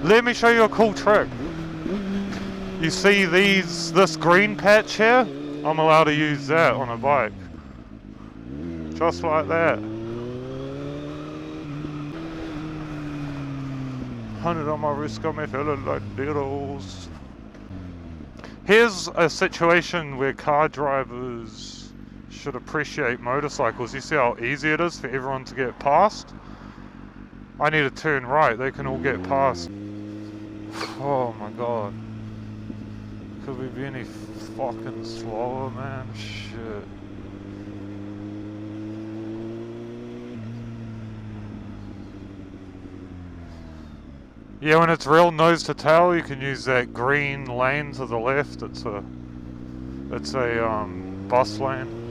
Let me show you a cool trick. You see this green patch here? I'm allowed to use that on a bike. Just like that. 100 on my wrist got me feeling like diddles. Here's a situation where car drivers should appreciate motorcycles. You see how easy it is for everyone to get past? I need to turn right, they can all get past. Oh my god. Could we be any fucking slower, man? Shit. Yeah, when it's real nose to tail, you can use that green lane to the left. It's a bus lane.